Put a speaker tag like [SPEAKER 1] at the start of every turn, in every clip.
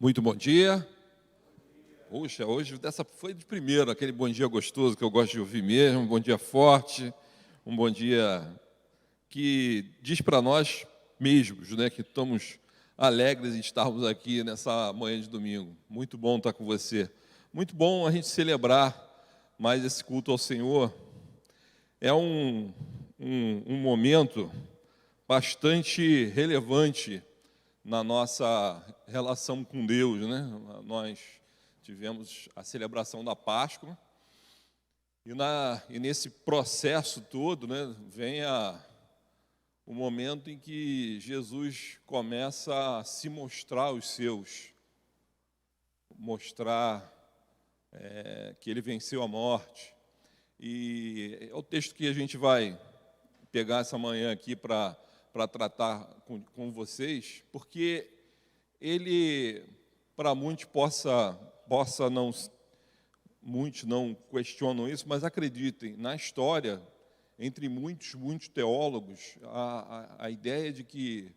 [SPEAKER 1] Muito bom dia. Puxa, hoje dessa foi de primeiro, aquele bom dia gostoso que eu gosto de ouvir mesmo, um bom dia forte, um bom dia que diz para nós mesmos, né, que estamos alegres em estarmos aqui nessa manhã de domingo. Muito bom estar com você. Muito bom a gente celebrar mais esse culto ao Senhor. É um momento bastante relevante na nossa relação com Deus, né? Nós tivemos a celebração da Páscoa e nesse processo todo, né, vem o momento em que Jesus começa a se mostrar aos seus, mostrar que ele venceu a morte. E é o texto que a gente vai pegar essa manhã aqui para tratar com vocês, porque ele, para muitos, muitos não questionam isso, mas acreditem, na história, entre muitos teólogos, a ideia de que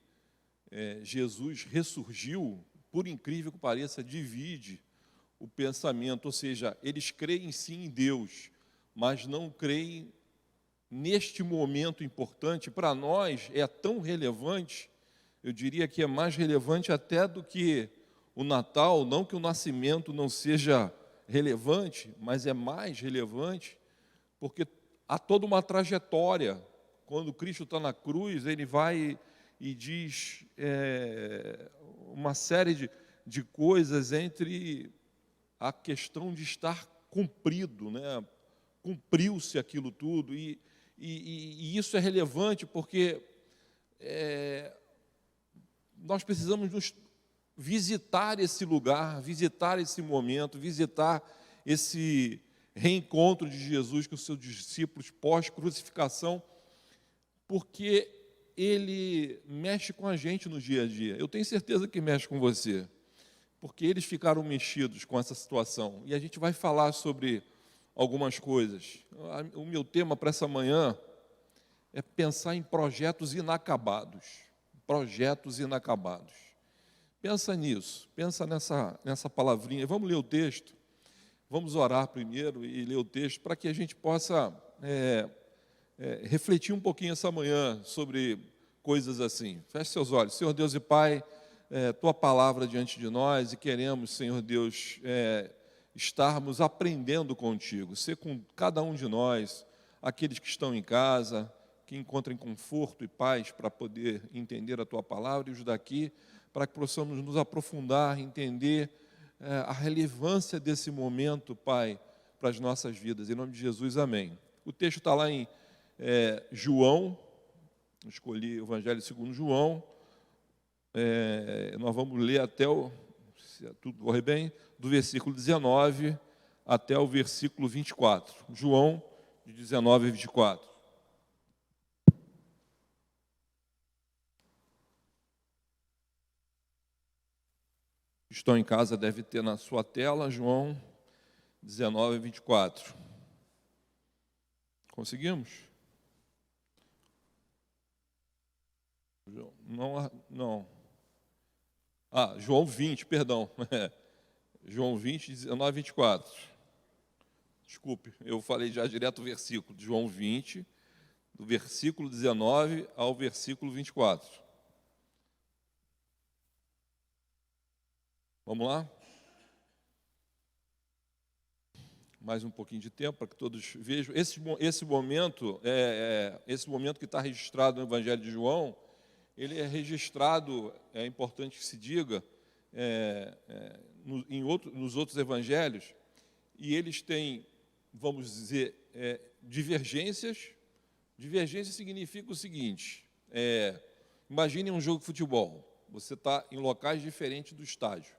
[SPEAKER 1] Jesus ressurgiu, por incrível que pareça, divide o pensamento, ou seja, eles creem sim em Deus, mas não creem neste momento importante. Para nós é tão relevante, eu diria que é mais relevante até do que o Natal, não que o nascimento não seja relevante, mas é mais relevante, porque há toda uma trajetória. Quando Cristo está na cruz, ele vai e diz uma série de coisas entre a questão de estar cumprido, né? Cumpriu-se aquilo tudo, e isso é relevante porque nós precisamos visitar esse lugar, visitar esse momento, visitar esse reencontro de Jesus com os seus discípulos pós-crucificação, porque ele mexe com a gente no dia a dia. Eu tenho certeza que mexe com você, porque eles ficaram mexidos com essa situação, e a gente vai falar sobre algumas coisas. O meu tema para essa manhã é pensar em projetos inacabados. Projetos inacabados. Pensa nisso, pensa nessa palavrinha. Vamos ler o texto, vamos orar primeiro e ler o texto para que a gente possa refletir um pouquinho essa manhã sobre coisas assim. Feche seus olhos. Senhor Deus e Pai, Tua palavra diante de nós, e queremos, Senhor Deus, estarmos aprendendo contigo, ser com cada um de nós, aqueles que estão em casa, que encontrem conforto e paz para poder entender a Tua palavra, e os daqui, para que possamos nos aprofundar, entender a relevância desse momento, Pai, para as nossas vidas. Em nome de Jesus, amém. O texto está lá em João, escolhi o Evangelho segundo João, nós vamos ler até se tudo correr bem, do versículo 19 até o versículo 24. João, de 19 a 24. Estão em casa, deve ter na sua tela, João 19 a 24. Conseguimos? Não. João 20, perdão. João 20, 19 a 24. Desculpe, eu falei já direto o versículo. De João 20, do versículo 19 ao versículo 24. Vamos lá? Mais um pouquinho de tempo para que todos vejam. Esse momento que está registrado no Evangelho de João, ele é registrado, é importante que se diga, nos outros evangelhos, e eles têm, vamos dizer, divergências. Divergência significa o seguinte: imagine um jogo de futebol. Você está em locais diferentes do estádio,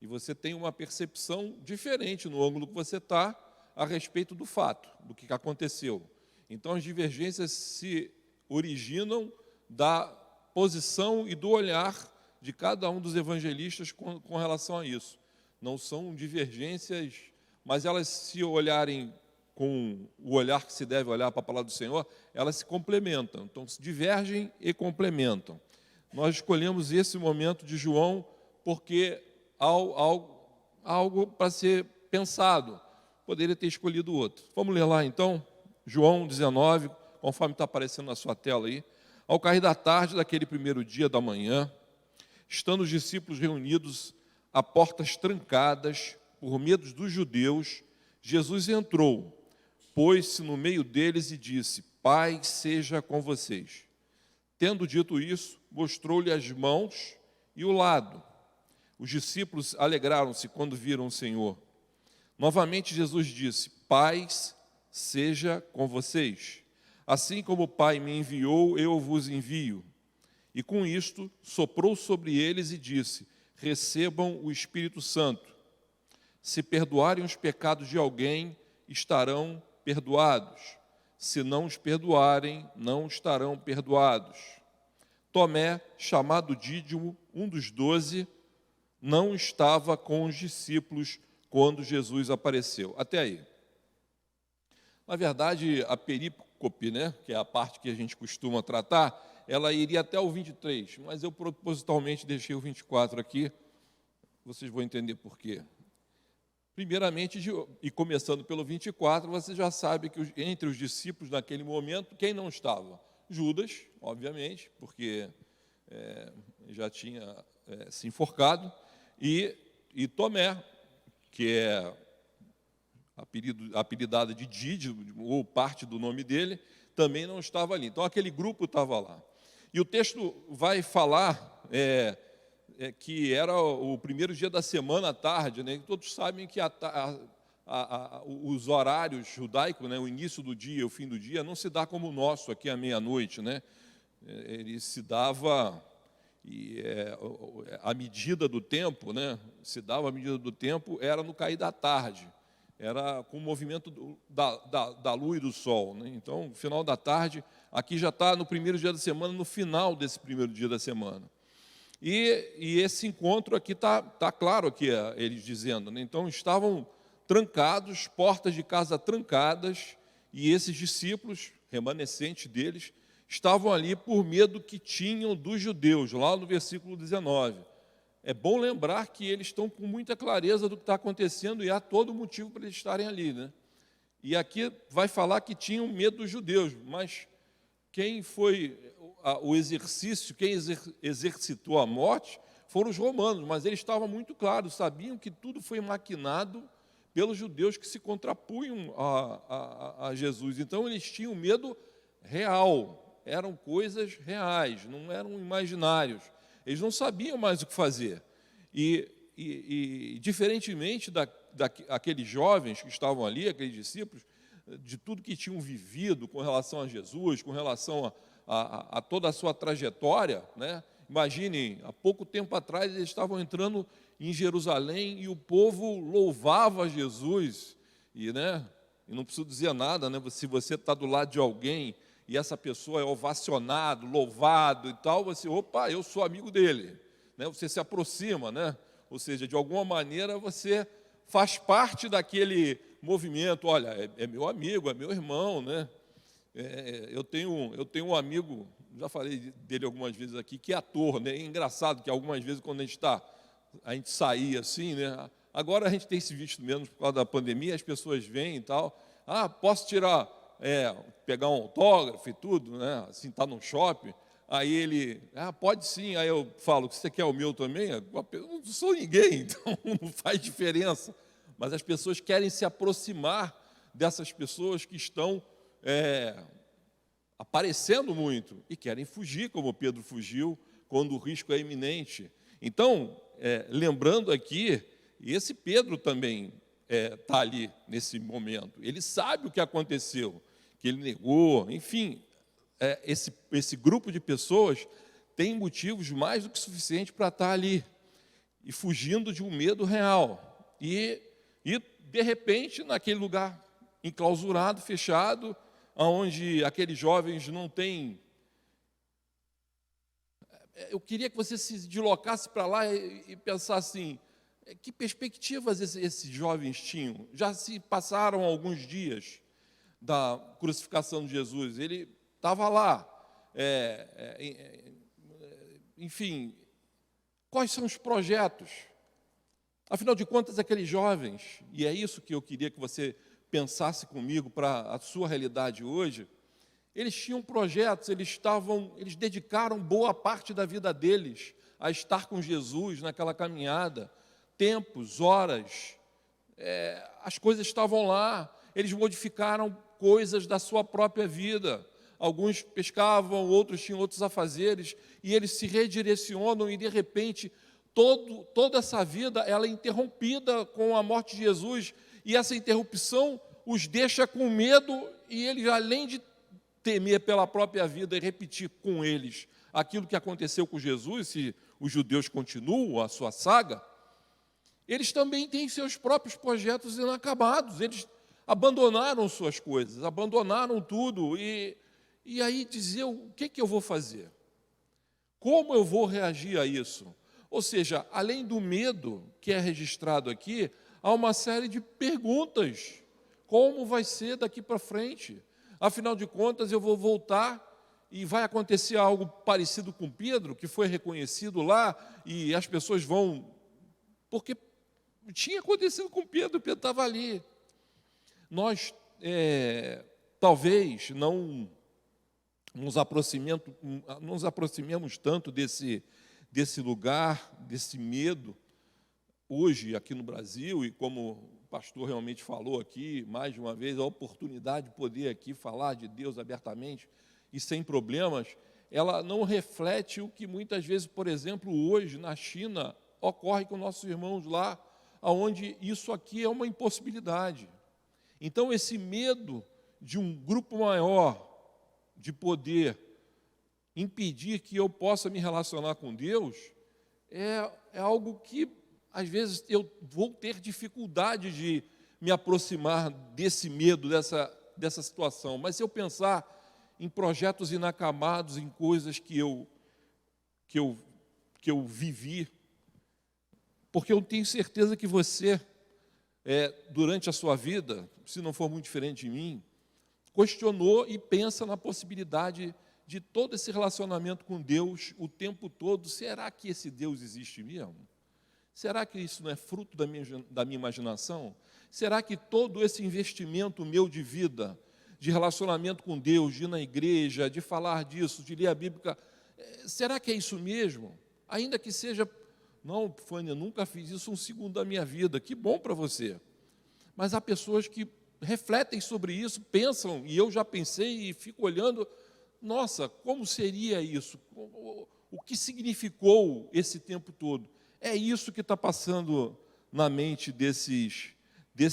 [SPEAKER 1] e você tem uma percepção diferente no ângulo que você está a respeito do fato, do que aconteceu. Então, as divergências se originam da posição e do olhar de cada um dos evangelistas com relação a isso. Não são divergências, mas elas, se olharem com o olhar que se deve olhar para a palavra do Senhor, elas se complementam. Então, se divergem e complementam. Nós escolhemos esse momento de João porque algo para ser pensado. Poderia ter escolhido outro. Vamos ler lá então, João 19, conforme está aparecendo na sua tela aí. Ao cair da tarde daquele primeiro dia da manhã, estando os discípulos reunidos a portas trancadas, por medo dos judeus, Jesus entrou, pôs-se no meio deles e disse: Paz seja com vocês. Tendo dito isso, mostrou-lhe as mãos e o lado. Os discípulos alegraram-se quando viram o Senhor. Novamente Jesus disse: Paz seja com vocês. Assim como o Pai me enviou, eu vos envio. E com isto soprou sobre eles e disse: Recebam o Espírito Santo. Se perdoarem os pecados de alguém, estarão perdoados. Se não os perdoarem, não estarão perdoados. Tomé, chamado Dídimo, um dos 12, não estava com os discípulos quando Jesus apareceu. Até aí. Na verdade, a perícope, que é a parte que a gente costuma tratar, ela iria até o 23, mas eu propositalmente deixei o 24 aqui, vocês vão entender por quê. Primeiramente, e começando pelo 24, você já sabe que entre os discípulos naquele momento, quem não estava? Judas, obviamente, porque já tinha se enforcado, e Tomé, que é apelidado de Dídimo, ou parte do nome dele, também não estava ali. Então, aquele grupo estava lá. E o texto vai falar que era o primeiro dia da semana à tarde, Todos sabem que os horários judaicos, o início do dia, o fim do dia, não se dá como o nosso aqui à meia-noite, Ele se dava a medida do tempo, a medida do tempo era no cair da tarde, era com o movimento da lua e do sol, Então, no final da tarde, aqui já está no primeiro dia da semana, no final desse primeiro dia da semana. E esse encontro aqui está claro, aqui, eles dizendo, Então, estavam trancados, portas de casa trancadas, e esses discípulos, remanescentes deles, estavam ali por medo que tinham dos judeus, lá no versículo 19. É bom lembrar que eles estão com muita clareza do que está acontecendo e há todo motivo para eles estarem ali, E aqui vai falar que tinham medo dos judeus, mas quem foi o exercício, quem exercitou a morte foram os romanos, mas eles estavam muito claros, sabiam que tudo foi maquinado pelos judeus que se contrapunham a Jesus. Então, eles tinham medo real, eram coisas reais, não eram imaginários. Eles não sabiam mais o que fazer. E diferentemente daqueles jovens que estavam ali, aqueles discípulos, de tudo que tinham vivido com relação a Jesus, com relação a toda a sua trajetória, Imaginem, há pouco tempo atrás eles estavam entrando em Jerusalém e o povo louvava Jesus, e não preciso dizer nada, Se você está do lado de alguém e essa pessoa é ovacionado, louvado e tal, você, opa, eu sou amigo dele, Você se aproxima, Ou seja, de alguma maneira você faz parte daquele movimento. Olha, é meu amigo, é meu irmão, Eu tenho um amigo, já falei dele algumas vezes aqui, que é ator, É engraçado que algumas vezes quando a gente saía assim, Agora a gente tem se visto menos por causa da pandemia, as pessoas vêm e tal. Ah, posso tirar, pegar um autógrafo e tudo, Assim, está no shopping. Aí ele, pode sim. Aí eu falo, você quer o meu também? Eu não sou ninguém, então não faz diferença. Mas as pessoas querem se aproximar dessas pessoas que estão aparecendo muito e querem fugir, como Pedro fugiu, quando o risco é iminente. Então, lembrando aqui, esse Pedro também está ali nesse momento. Ele sabe o que aconteceu, que ele negou, enfim. Esse grupo de pessoas tem motivos mais do que suficiente para estar ali e fugindo de um medo real. E de repente, naquele lugar enclausurado, fechado, onde aqueles jovens não têm... Eu queria que você se deslocasse para lá e pensasse assim, que perspectivas esses jovens tinham? Já se passaram alguns dias da crucificação de Jesus, ele estava lá, enfim, quais são os projetos? Afinal de contas, aqueles jovens, e é isso que eu queria que você pensasse comigo para a sua realidade hoje, eles tinham projetos, eles dedicaram boa parte da vida deles a estar com Jesus naquela caminhada, tempos, horas, as coisas estavam lá, eles modificaram coisas da sua própria vida. Alguns pescavam, outros tinham outros afazeres, e eles se redirecionam e, de repente, toda essa vida ela é interrompida com a morte de Jesus, e essa interrupção os deixa com medo, e eles, além de temer pela própria vida e repetir com eles aquilo que aconteceu com Jesus, se os judeus continuam a sua saga, eles também têm seus próprios projetos inacabados, eles abandonaram suas coisas, abandonaram tudo, e aí dizer, o que eu vou fazer? Como eu vou reagir a isso? Ou seja, além do medo que é registrado aqui, há uma série de perguntas. Como vai ser daqui para frente? Afinal de contas, eu vou voltar e vai acontecer algo parecido com Pedro, que foi reconhecido lá, e as pessoas vão... Porque tinha acontecido com Pedro estava ali. Nós, talvez, não nos aproximemos tanto desse lugar, desse medo, hoje aqui no Brasil, e como o pastor realmente falou aqui, mais de uma vez, a oportunidade de poder aqui falar de Deus abertamente e sem problemas, ela não reflete o que muitas vezes, por exemplo, hoje na China, ocorre com nossos irmãos lá, onde isso aqui é uma impossibilidade. Então, esse medo de um grupo maior de poder impedir que eu possa me relacionar com Deus é algo que, às vezes, eu vou ter dificuldade de me aproximar desse medo, dessa situação. Mas se eu pensar em projetos inacabados, em coisas que eu vivi, porque eu tenho certeza que você, durante a sua vida, se não for muito diferente de mim, questionou e pensa na possibilidade de todo esse relacionamento com Deus o tempo todo. Será que esse Deus existe mesmo? Será que isso não é fruto da minha imaginação? Será que todo esse investimento meu de vida, de relacionamento com Deus, de ir na igreja, de falar disso, de ler a Bíblia, será que é isso mesmo? Ainda que seja... Não, Fânia, eu nunca fiz isso um segundo da minha vida. Que bom para você. Mas há pessoas que refletem sobre isso, pensam, e eu já pensei e fico olhando, nossa, como seria isso? O que significou esse tempo todo? É isso que está passando na mente desses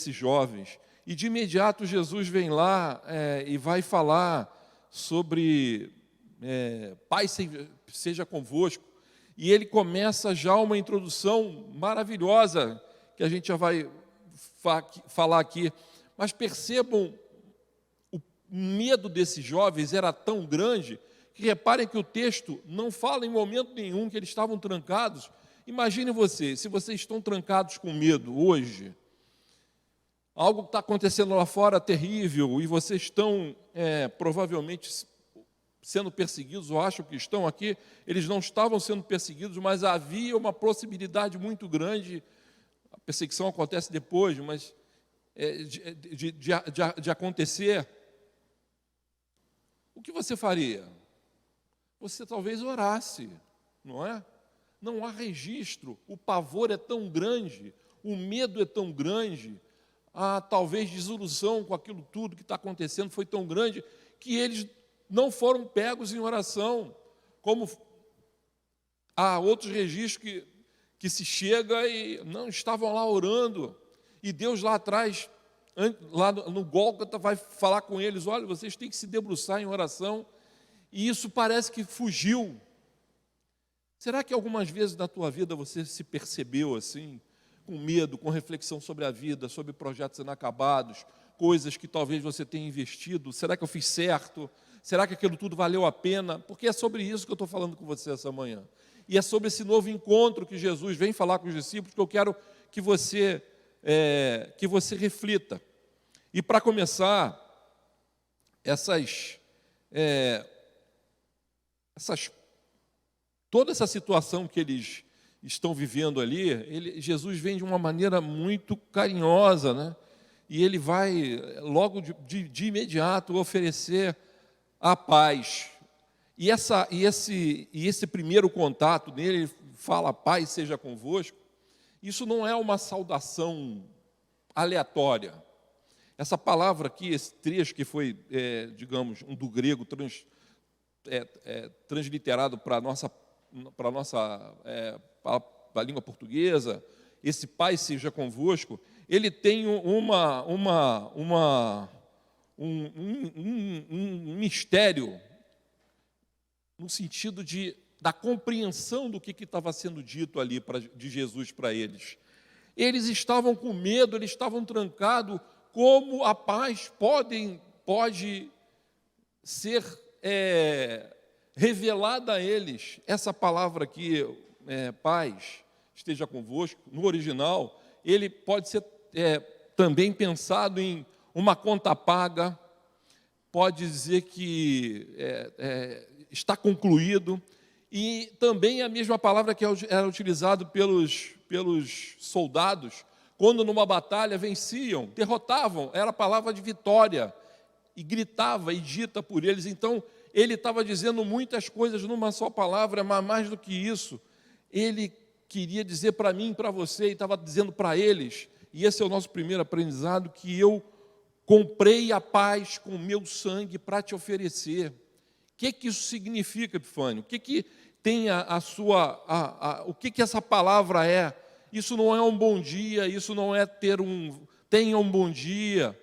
[SPEAKER 1] jovens. E de imediato Jesus vem lá e vai falar sobre Pai seja convosco. E ele começa já uma introdução maravilhosa, que a gente já vai falar aqui. Mas percebam, o medo desses jovens era tão grande, que reparem que o texto não fala em momento nenhum que eles estavam trancados. Imagine você, se vocês estão trancados com medo hoje, algo que está acontecendo lá fora terrível, e vocês estão provavelmente sendo perseguidos, ou acham que estão aqui, eles não estavam sendo perseguidos, mas havia uma possibilidade muito grande, a perseguição acontece depois, mas de acontecer. O que você faria? Você talvez orasse, não é? Não há registro, o pavor é tão grande, o medo é tão grande, a talvez desilusão com aquilo tudo que está acontecendo foi tão grande, que eles não foram pegos em oração, como há outros registros que se chega e não estavam lá orando, e Deus lá atrás, lá no Gólgota, vai falar com eles, olha, vocês têm que se debruçar em oração, e isso parece que fugiu. Será que algumas vezes na tua vida você se percebeu assim, com medo, com reflexão sobre a vida, sobre projetos inacabados, coisas que talvez você tenha investido? Será que eu fiz certo? Será que aquilo tudo valeu a pena? Porque é sobre isso que eu estou falando com você essa manhã. E é sobre esse novo encontro que Jesus vem falar com os discípulos, que eu quero que você reflita. E para começar, toda essa situação que eles estão vivendo ali, Jesus vem de uma maneira muito carinhosa, né? E ele vai logo de imediato oferecer a paz. E esse primeiro contato dele, ele fala: paz seja convosco. Isso não é uma saudação aleatória. Essa palavra aqui, esse trecho que foi, digamos, do grego transliterado para a nossa para a língua portuguesa, esse Pai seja convosco, ele tem um mistério no sentido da compreensão do que estava sendo dito ali de Jesus para eles. Eles estavam com medo, eles estavam trancados. Como a paz pode ser revelada a eles? Essa palavra aqui, paz, esteja convosco, no original, ele pode ser também pensado em uma conta paga, pode dizer que está concluído, e também a mesma palavra que era utilizada pelos soldados, quando numa batalha venciam, derrotavam, era a palavra de vitória, e gritava e dita por eles. Então, ele estava dizendo muitas coisas numa só palavra, mas mais do que isso, ele queria dizer para mim e para você, e estava dizendo para eles, e esse é o nosso primeiro aprendizado, que eu comprei a paz com o meu sangue para te oferecer. O que isso significa, Epifânio? O que tem o que essa palavra é? Isso não é um bom dia, isso não é tenha um bom dia,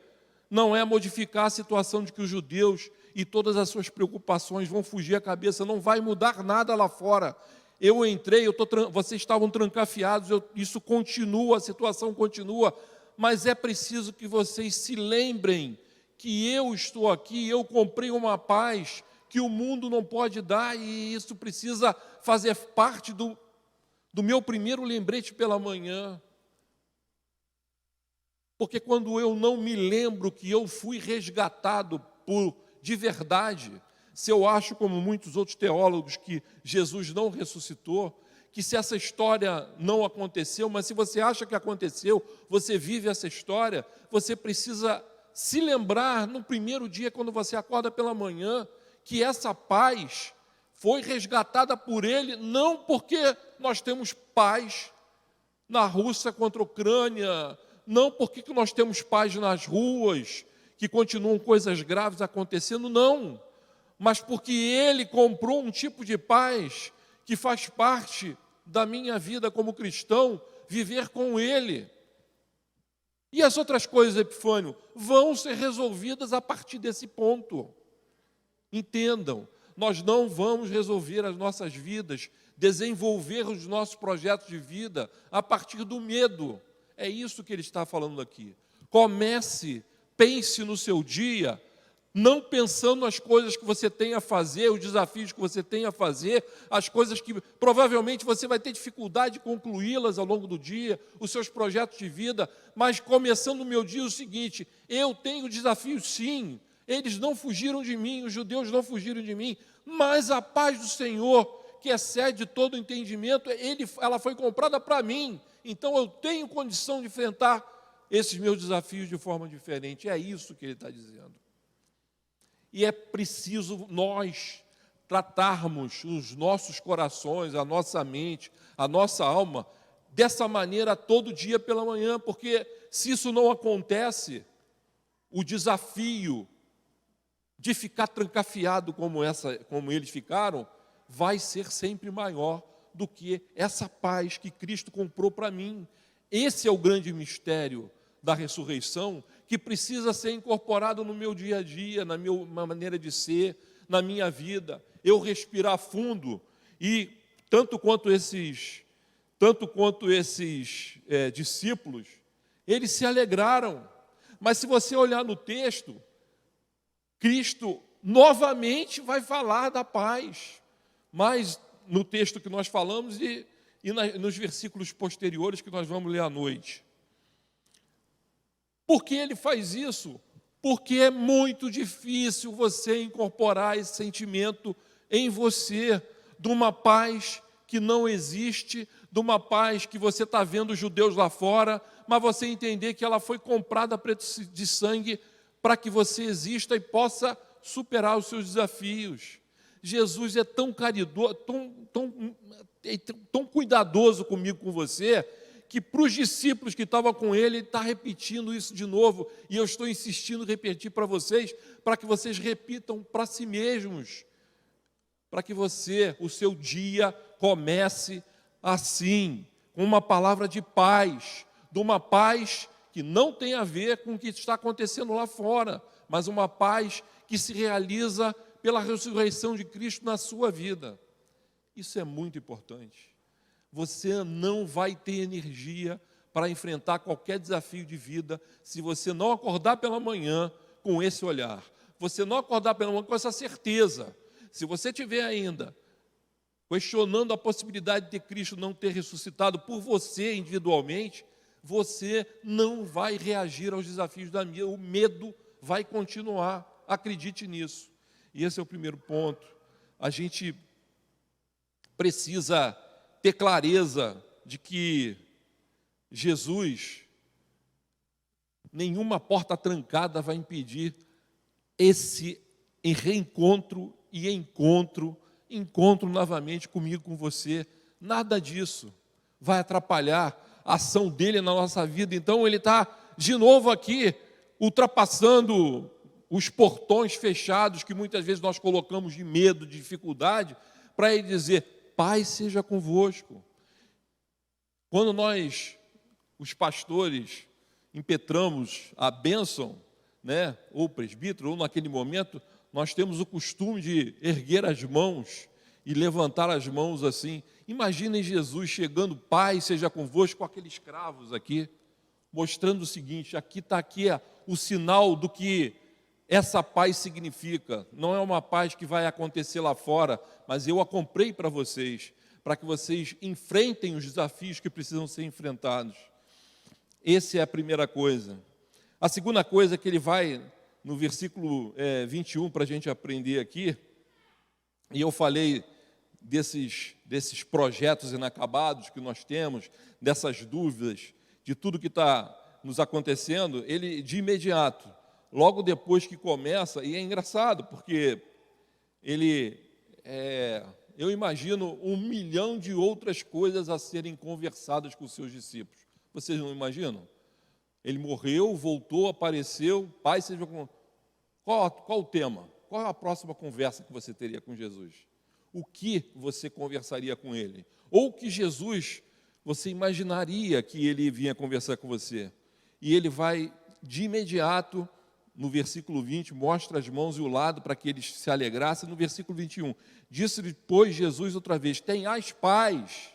[SPEAKER 1] não é modificar a situação de que os judeus e todas as suas preocupações vão fugir a cabeça, não vai mudar nada lá fora. Eu entrei, vocês estavam trancafiados, isso continua, a situação continua, mas é preciso que vocês se lembrem que eu estou aqui, eu comprei uma paz que o mundo não pode dar, e isso precisa fazer parte do meu primeiro lembrete pela manhã. Porque quando eu não me lembro que eu fui resgatado de verdade, se eu acho, como muitos outros teólogos, que Jesus não ressuscitou, que se essa história não aconteceu, mas se você acha que aconteceu, você vive essa história, você precisa se lembrar no primeiro dia, quando você acorda pela manhã, que essa paz foi resgatada por Ele, não porque nós temos paz na Rússia contra a Ucrânia, não porque nós temos paz nas ruas, que continuam coisas graves acontecendo, não, mas porque Ele comprou um tipo de paz que faz parte da minha vida como cristão, viver com Ele. E as outras coisas, Epifânio, vão ser resolvidas a partir desse ponto. Entendam, nós não vamos resolver as nossas vidas, desenvolver os nossos projetos de vida a partir do medo. É isso que ele está falando aqui. Pense no seu dia, não pensando nas coisas que você tem a fazer, os desafios que você tem a fazer, as coisas que provavelmente você vai ter dificuldade de concluí-las ao longo do dia, os seus projetos de vida, mas começando o meu dia o seguinte: eu tenho desafios sim, eles não fugiram de mim, os judeus não fugiram de mim, mas a paz do Senhor, que excede todo entendimento, ela foi comprada para mim, então eu tenho condição de enfrentar esses meus desafios de forma diferente. É isso que ele está dizendo. E é preciso nós tratarmos os nossos corações, a nossa mente, a nossa alma, dessa maneira todo dia pela manhã, porque se isso não acontece, o desafio de ficar trancafiado como eles ficaram, vai ser sempre maior do que essa paz que Cristo comprou para mim. Esse é o grande mistério da ressurreição, que precisa ser incorporado no meu dia a dia, na minha maneira de ser, na minha vida. Eu respirar fundo, e tanto quanto esses discípulos, eles se alegraram. Mas se você olhar no texto, Cristo novamente vai falar da paz, mas no texto que nós falamos e nos versículos posteriores que nós vamos ler à noite. Por que ele faz isso? Porque é muito difícil você incorporar esse sentimento em você, de uma paz que não existe, de uma paz que você está vendo os judeus lá fora, mas você entender que ela foi comprada a preço de sangue para que você exista e possa superar os seus desafios. Jesus é tão caridoso, tão cuidadoso comigo, com você, que para os discípulos que estavam com ele está repetindo isso de novo, e eu estou insistindo em repetir para vocês, para que vocês repitam para si mesmos, para que o seu dia comece assim, com uma palavra de paz, de uma paz que não tem a ver com o que está acontecendo lá fora, mas uma paz que se realiza pela ressurreição de Cristo na sua vida. Isso é muito importante. Você não vai ter energia para enfrentar qualquer desafio de vida se você não acordar pela manhã com esse olhar. Você não acordar pela manhã com essa certeza. Se você tiver ainda questionando a possibilidade de Cristo não ter ressuscitado por você individualmente, você não vai reagir aos desafios da vida. O medo vai continuar. Acredite nisso. E esse é o primeiro ponto. A gente precisa ter clareza de que Jesus, nenhuma porta trancada vai impedir esse reencontro e encontro novamente comigo, com você. Nada disso vai atrapalhar a ação dele na nossa vida. Então ele está de novo aqui, ultrapassando os portões fechados que muitas vezes nós colocamos de medo, de dificuldade, para ele dizer: paz seja convosco. Quando nós, os pastores, impetramos a bênção, né, ou o presbítero, ou naquele momento, nós temos o costume de erguer as mãos e levantar as mãos assim. Imaginem Jesus chegando: paz seja convosco, com aqueles cravos aqui, mostrando o seguinte: aqui está o sinal do que essa paz significa. Não é uma paz que vai acontecer lá fora, mas eu a comprei para vocês, para que vocês enfrentem os desafios que precisam ser enfrentados. Essa é a primeira coisa. A segunda coisa que ele vai, no versículo 21, para a gente aprender aqui, e eu falei desses projetos inacabados que nós temos, dessas dúvidas, de tudo que está nos acontecendo, ele, de imediato, logo depois que começa, e é engraçado, porque eu imagino 1 milhão de outras coisas a serem conversadas com os seus discípulos. Vocês não imaginam? Ele morreu, voltou, apareceu, Pai seja com... Qual o tema? Qual é a próxima conversa que você teria com Jesus? O que você conversaria com ele? Ou que Jesus, você imaginaria que ele vinha conversar com você? E ele vai, de imediato, no versículo 20, mostra as mãos e o lado para que eles se alegrassem. No versículo 21, disse depois Jesus outra vez: tenhais paz,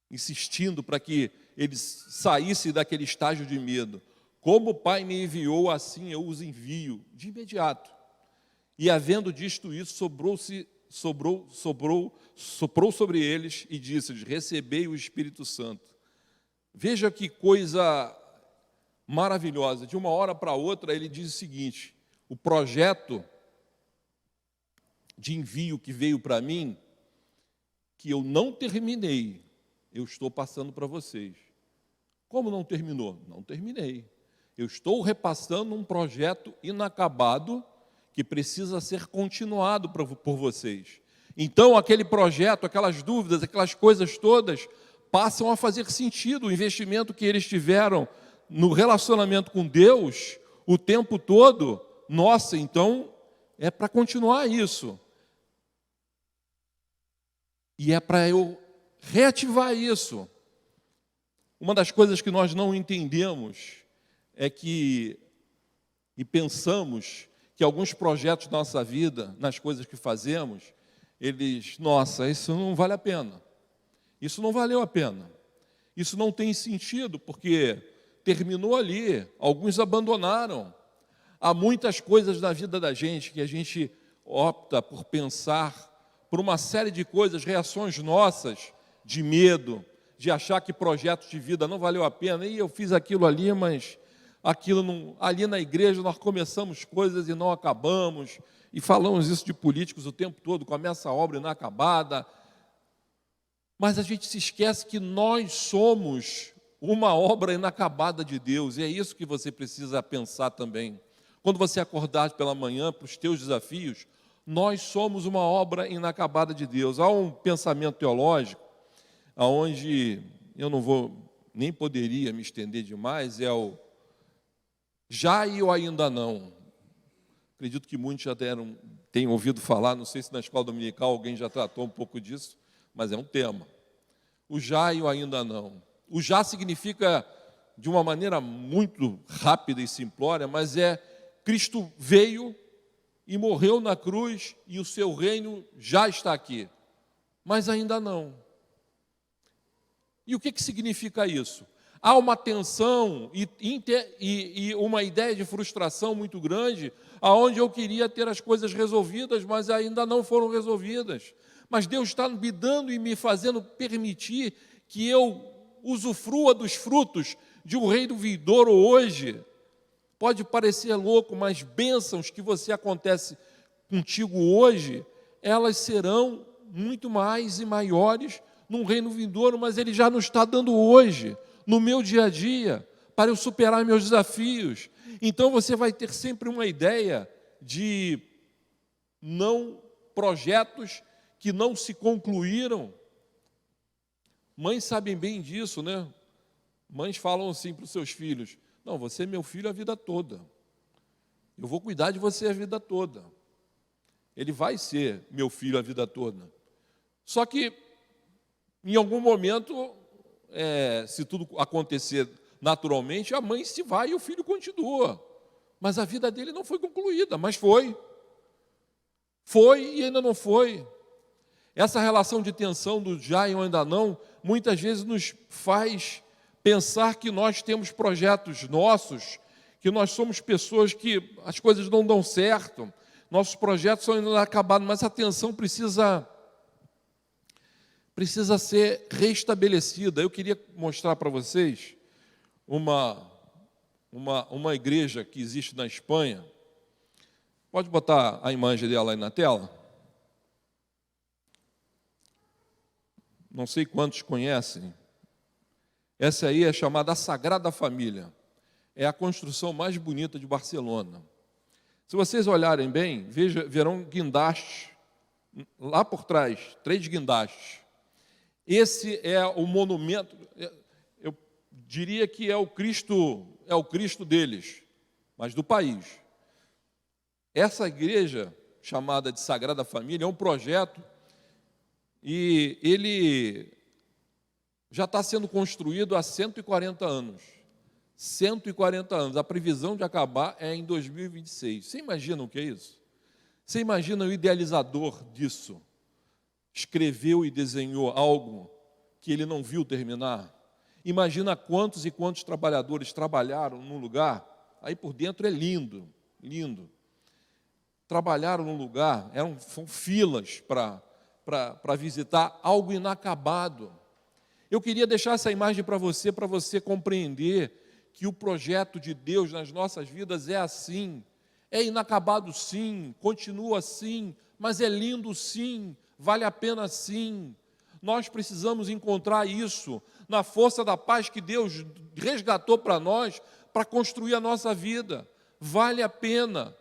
[SPEAKER 1] insistindo para que eles saíssem daquele estágio de medo. Como o Pai me enviou, assim eu os envio. De imediato. E havendo dito isso, soprou sobre eles e disse-lhes: recebei o Espírito Santo. Veja que coisa maravilhosa. De uma hora para outra, ele diz o seguinte: o projeto de envio que veio para mim, que eu não terminei, eu estou passando para vocês. Como não terminou? Não terminei. Eu estou repassando um projeto inacabado que precisa ser continuado por vocês. Então, aquele projeto, aquelas dúvidas, aquelas coisas todas passam a fazer sentido. O investimento que eles tiveram no relacionamento com Deus o tempo todo, nossa, então é para continuar isso. E é para eu reativar isso. Uma das coisas que nós não entendemos é que, e pensamos que alguns projetos da nossa vida, nas coisas que fazemos, nossa, isso não vale a pena. Isso não valeu a pena. Isso não tem sentido, porque terminou ali, alguns abandonaram. Há muitas coisas na vida da gente que a gente opta por pensar, por uma série de coisas, reações nossas, de medo, de achar que projetos de vida não valeu a pena. E eu fiz aquilo ali, mas aquilo não, ali na igreja nós começamos coisas e não acabamos. E falamos isso de políticos o tempo todo, começa a obra inacabada, mas a gente se esquece que nós somos uma obra inacabada de Deus, e é isso que você precisa pensar também. Quando você acordar pela manhã para os teus desafios, nós somos uma obra inacabada de Deus. Há um pensamento teológico, onde eu não vou, nem poderia me estender demais, é o já e o ainda não. Acredito que muitos já tenham ouvido falar, não sei se na escola dominical alguém já tratou um pouco disso, mas é um tema. O já e o ainda não. O já significa, de uma maneira muito rápida e simplória, mas Cristo veio e morreu na cruz e o seu reino já está aqui, mas ainda não. E o que significa isso? Há uma tensão e uma ideia de frustração muito grande, aonde eu queria ter as coisas resolvidas, mas ainda não foram resolvidas. Mas Deus está me dando e me fazendo permitir que eu usufrua dos frutos de um reino vindouro hoje. Pode parecer louco, mas bênçãos que acontece contigo hoje, elas serão muito mais e maiores num reino vindouro, mas Ele já nos está dando hoje, no meu dia a dia, para eu superar meus desafios. Então você vai ter sempre uma ideia de projetos que não se concluíram. Mães sabem bem disso, né? Mães falam assim para os seus filhos: não, você é meu filho a vida toda. Eu vou cuidar de você a vida toda. Ele vai ser meu filho a vida toda. Só que, em algum momento, se tudo acontecer naturalmente, a mãe se vai e o filho continua. Mas a vida dele não foi concluída, mas foi. Foi e ainda não foi. Essa relação de tensão do já e o ainda não, muitas vezes nos faz pensar que nós temos projetos nossos, que nós somos pessoas que as coisas não dão certo, nossos projetos são ainda inacabados, mas a tensão precisa ser restabelecida. Eu queria mostrar para vocês uma igreja que existe na Espanha. Pode botar a imagem dela aí na tela? Não sei quantos conhecem. Essa aí é chamada a Sagrada Família. É a construção mais bonita de Barcelona. Se vocês olharem bem, verão guindastes lá por trás, 3 guindastes. Esse é o monumento, eu diria que é o Cristo deles, mas do país. Essa igreja, chamada de Sagrada Família, é um projeto e ele já está sendo construído há 140 anos. 140 anos. A previsão de acabar é em 2026. Você imagina o que é isso? Você imagina o idealizador disso? Escreveu e desenhou algo que ele não viu terminar? Imagina quantos e quantos trabalhadores trabalharam num lugar, aí por dentro é lindo, lindo. Trabalharam num lugar, são filas para visitar algo inacabado. Eu queria deixar essa imagem para você compreender que o projeto de Deus nas nossas vidas é assim, é inacabado sim, continua assim, mas é lindo sim, vale a pena sim. Nós precisamos encontrar isso na força da paz que Deus resgatou para nós, para construir a nossa vida. Vale a pena.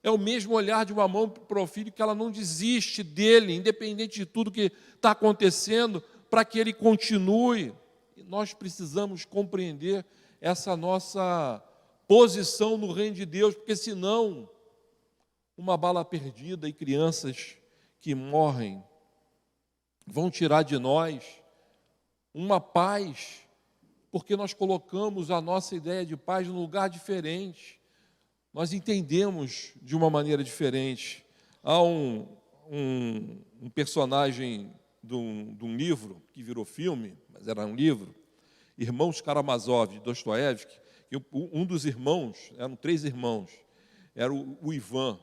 [SPEAKER 1] É o mesmo olhar de uma mãe para o filho, que ela não desiste dele, independente de tudo que está acontecendo, para que ele continue. E nós precisamos compreender essa nossa posição no reino de Deus, porque senão, uma bala perdida e crianças que morrem vão tirar de nós uma paz, porque nós colocamos a nossa ideia de paz num lugar diferente. Nós entendemos de uma maneira diferente. Há um personagem de um livro que virou filme, mas era um livro, Irmãos Karamazov, de Dostoiévski, que um dos irmãos, eram 3 irmãos, era o Ivan,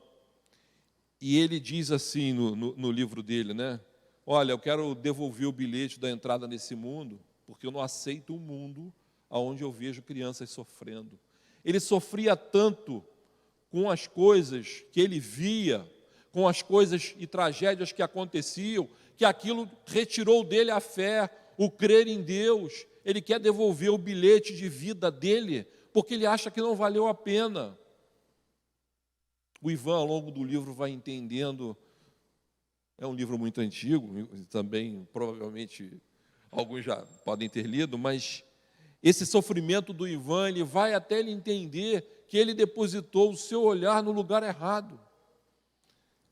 [SPEAKER 1] e ele diz assim no livro dele, né? Olha, eu quero devolver o bilhete da entrada nesse mundo, porque eu não aceito um mundo onde eu vejo crianças sofrendo. Ele sofria tanto com as coisas que ele via, com as coisas e tragédias que aconteciam, que aquilo retirou dele a fé, o crer em Deus. Ele quer devolver o bilhete de vida dele, porque ele acha que não valeu a pena. O Ivan, ao longo do livro, vai entendendo. É um livro muito antigo, também provavelmente alguns já podem ter lido, mas esse sofrimento do Ivan, ele vai até ele entender que ele depositou o seu olhar no lugar errado.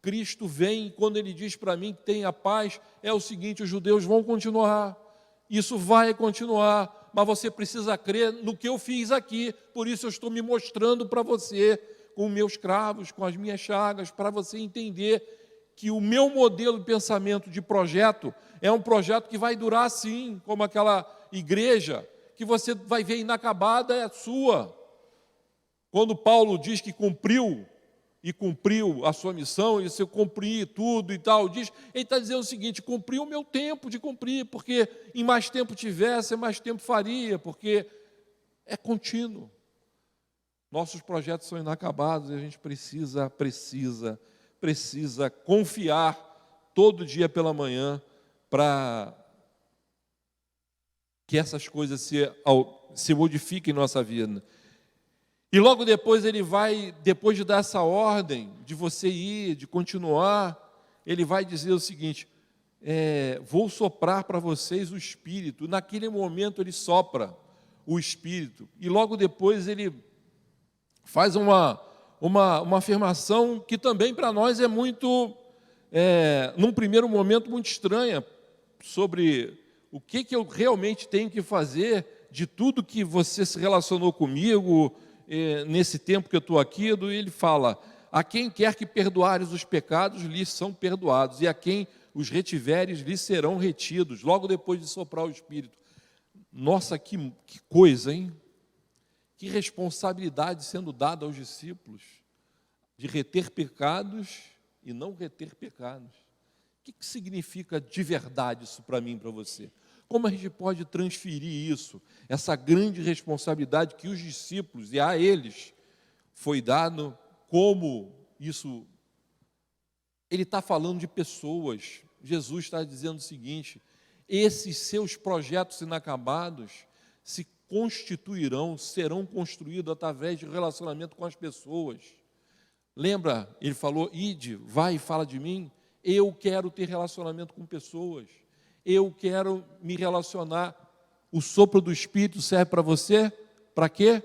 [SPEAKER 1] Cristo vem, quando ele diz para mim que tem a paz, é o seguinte: os judeus vão continuar, isso vai continuar, mas você precisa crer no que eu fiz aqui, por isso eu estou me mostrando para você, com meus cravos, com as minhas chagas, para você entender que o meu modelo de pensamento de projeto é um projeto que vai durar assim, como aquela igreja, que você vai ver inacabada, é sua. Quando Paulo diz que cumpriu a sua missão, e se eu cumprir tudo e tal, ele está dizendo o seguinte: cumpri o meu tempo de cumprir, porque em mais tempo tivesse, mais tempo faria, porque é contínuo. Nossos projetos são inacabados e a gente precisa confiar todo dia pela manhã para que essas coisas se modifiquem em nossa vida. E logo depois ele vai, depois de dar essa ordem, de você ir, de continuar, ele vai dizer o seguinte: vou soprar para vocês o Espírito. Naquele momento ele sopra o Espírito. E logo depois ele faz uma afirmação que também para nós é muito, num primeiro momento, muito estranha, sobre o que eu realmente tenho que fazer de tudo que você se relacionou comigo, nesse tempo que eu estou aqui. Ele fala: a quem quer que perdoares os pecados, lhes são perdoados, e a quem os retiveres, lhes serão retidos. Logo depois de soprar o Espírito. Nossa, que coisa, hein? Que responsabilidade sendo dada aos discípulos, de reter pecados e não reter pecados. O que significa de verdade isso para mim e para você? Como a gente pode transferir isso, essa grande responsabilidade que os discípulos, e a eles, foi dado, como isso? Ele está falando de pessoas. Jesus está dizendo o seguinte: esses seus projetos inacabados se constituirão, serão construídos através de relacionamento com as pessoas. Lembra? Ele falou: ide, vai e fala de mim. Eu quero ter relacionamento com pessoas. Eu quero me relacionar. O sopro do Espírito serve para você? Para quê?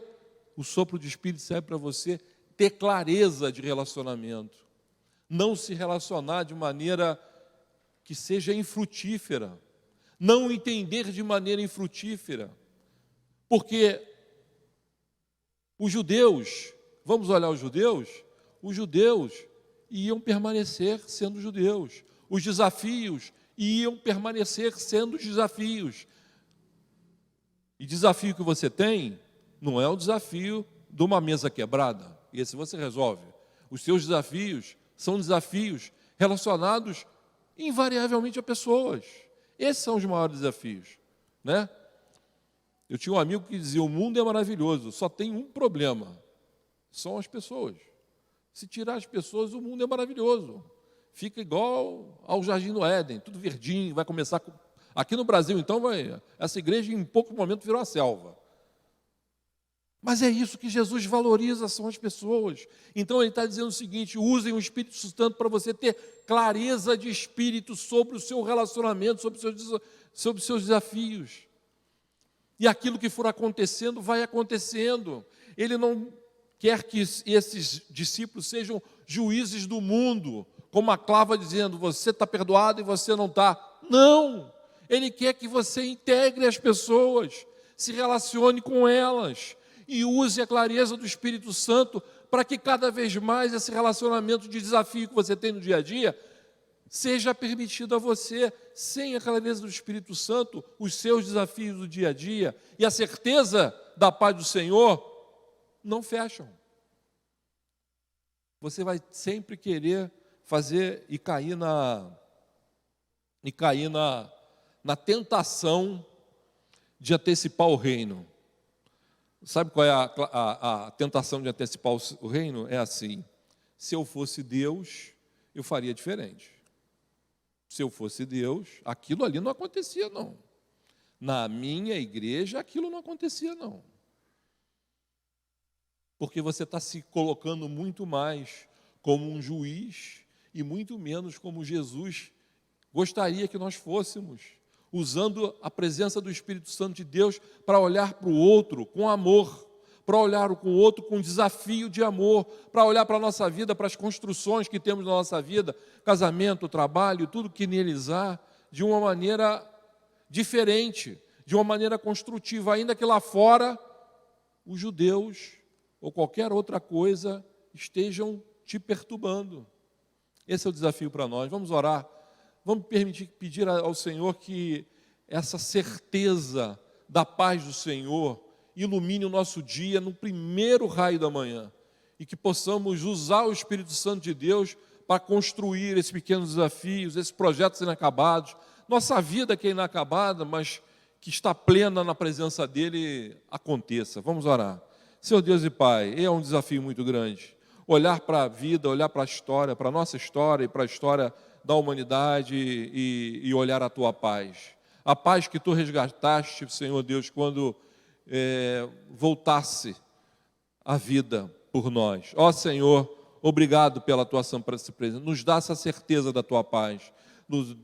[SPEAKER 1] O sopro do Espírito serve para você ter clareza de relacionamento. Não se relacionar de maneira que seja infrutífera. Não entender de maneira infrutífera. Porque os judeus, vamos olhar os judeus iam permanecer sendo judeus. Os desafios iam permanecer sendo desafios. E desafio que você tem não é o desafio de uma mesa quebrada. Esse você resolve. Os seus desafios são desafios relacionados invariavelmente a pessoas. Esses são os maiores desafios, né? Eu tinha um amigo que dizia: o mundo é maravilhoso, só tem um problema, são as pessoas. Se tirar as pessoas, o mundo é maravilhoso. Fica igual ao Jardim do Éden, tudo verdinho, vai começar... Aqui no Brasil, então, essa igreja em pouco momento virou a selva. Mas é isso que Jesus valoriza, são as pessoas. Então ele está dizendo o seguinte: usem o Espírito Santo para você ter clareza de espírito sobre o seu relacionamento, sobre os seus desafios. E aquilo que for acontecendo, vai acontecendo. Ele não quer que esses discípulos sejam juízes do mundo, como a clava dizendo: você está perdoado e você não está. Não! Ele quer que você integre as pessoas, se relacione com elas e use a clareza do Espírito Santo para que cada vez mais esse relacionamento de desafio que você tem no dia a dia seja permitido a você. Sem a clareza do Espírito Santo, os seus desafios do dia a dia e a certeza da paz do Senhor não fecham. Você vai sempre querer fazer e cair na tentação de antecipar o reino. Sabe qual é a tentação de antecipar o reino? É assim: se eu fosse Deus, eu faria diferente. Se eu fosse Deus, aquilo ali não acontecia, não. Na minha igreja, aquilo não acontecia, não. Porque você está se colocando muito mais como um juiz e muito menos como Jesus gostaria que nós fôssemos, usando a presença do Espírito Santo de Deus para olhar para o outro com amor, para olhar com o outro com desafio de amor, para olhar para a nossa vida, para as construções que temos na nossa vida, casamento, trabalho, tudo que neles há, de uma maneira diferente, de uma maneira construtiva, ainda que lá fora os judeus ou qualquer outra coisa estejam te perturbando. Esse é o desafio para nós. Vamos orar, vamos pedir ao Senhor que essa certeza da paz do Senhor ilumine o nosso dia no primeiro raio da manhã e que possamos usar o Espírito Santo de Deus para construir esses pequenos desafios, esses projetos inacabados, nossa vida que é inacabada, mas que está plena na presença dEle, aconteça. Vamos orar. Senhor Deus e Pai, é um desafio muito grande, olhar para a vida, olhar para a história, para a nossa história e para a história da humanidade e olhar a Tua paz. A paz que Tu resgataste, Senhor Deus, quando voltasse a vida por nós. Ó Senhor, obrigado pela Tua santa presença. Nos dá essa certeza da Tua paz.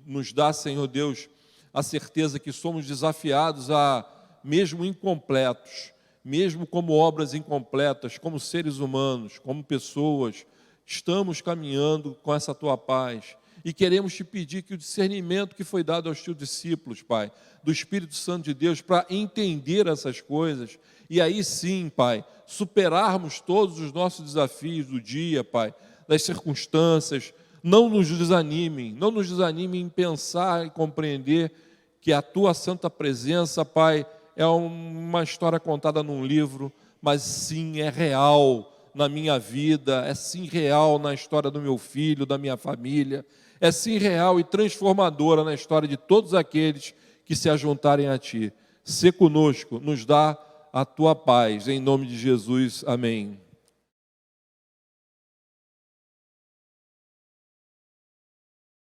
[SPEAKER 1] Nos dá, Senhor Deus, a certeza que somos desafiados a, mesmo incompletos, mesmo como obras incompletas, como seres humanos, como pessoas, estamos caminhando com essa Tua paz. E queremos Te pedir que o discernimento que foi dado aos Teus discípulos, Pai, do Espírito Santo de Deus, para entender essas coisas, e aí sim, Pai, superarmos todos os nossos desafios do dia, Pai, das circunstâncias, não nos desanimem em pensar e compreender que a Tua santa presença, Pai, é uma história contada num livro, mas sim é real na minha vida, é sim real na história do meu filho, da minha família, é sim real e transformadora na história de todos aqueles que se ajuntarem a Ti. Sê conosco, nos dá a Tua paz, em nome de Jesus, amém.